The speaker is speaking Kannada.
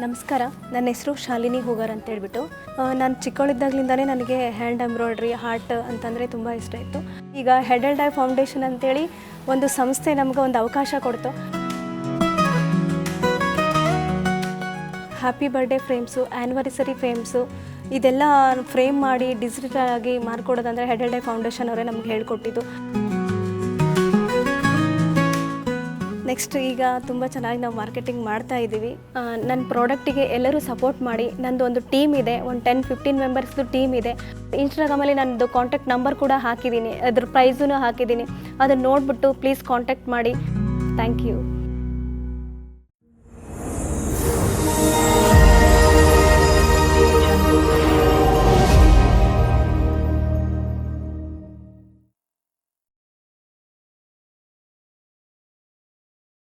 ನಮಸ್ಕಾರ, ನನ್ನ ಹೆಸರು ಶಾಲಿನಿ ಹೋಗರ್ ಅಂತ ಹೇಳ್ಬಿಟ್ಟು. ನಾನು ಚಿಕ್ಕವಳಿದ್ದಾಗಲಿಂದಲೇ ನನಗೆ ಹ್ಯಾಂಡ್ ಎಂಬ್ರಾಯ್ಡ್ರಿ, ಹಾರ್ಟ್ ಅಂತಂದರೆ ತುಂಬ ಇಷ್ಟ ಇತ್ತು. ಈಗ ಹೆಡ್ ಆ್ಯಂಡ್ ಐ ಫೌಂಡೇಶನ್ ಅಂತೇಳಿ ಒಂದು ಸಂಸ್ಥೆ ನಮ್ಗೆ ಒಂದು ಅವಕಾಶ ಕೊಡ್ತು. Happy birthday frames, anniversary frames ಇದೆಲ್ಲ ಫ್ರೇಮ್ ಮಾಡಿ ಡಿಜಿಟಲ್ ಆಗಿ ಮಾಡಿಕೊಡೋದಂದರೆ ಹೆಡ್ ಆ್ಯಂಡ್ ಐ ಫೌಂಡೇಶನ್ ಅವರೇ ನಮ್ಗೆ ಹೇಳ್ಕೊಟ್ಟಿದ್ದು. ನೆಕ್ಸ್ಟ್ ಈಗ ತುಂಬ ಚೆನ್ನಾಗಿ ನಾವು ಮಾರ್ಕೆಟಿಂಗ್ ಮಾಡ್ತಾ ಇದ್ದೀವಿ. ನನ್ನ ಪ್ರಾಡಕ್ಟಿಗೆ ಎಲ್ಲರೂ ಸಪೋರ್ಟ್ ಮಾಡಿ. ನಂದು ಒಂದು ಟೀಮ್ ಇದೆ, ಒಂದು 10-15 ಮೆಂಬರ್ಸ್ದು ಟೀಮ್ ಇದೆ. ಇನ್ಸ್ಟಾಗ್ರಾಮಲ್ಲಿ ನನ್ನದು ಕಾಂಟ್ಯಾಕ್ಟ್ ನಂಬರ್ ಕೂಡ ಹಾಕಿದ್ದೀನಿ, ಅದ್ರ ಪ್ರೈಸೂ ಹಾಕಿದ್ದೀನಿ. ಅದನ್ನು ನೋಡಿಬಿಟ್ಟು ಪ್ಲೀಸ್ ಕಾಂಟ್ಯಾಕ್ಟ್ ಮಾಡಿ. Thank you.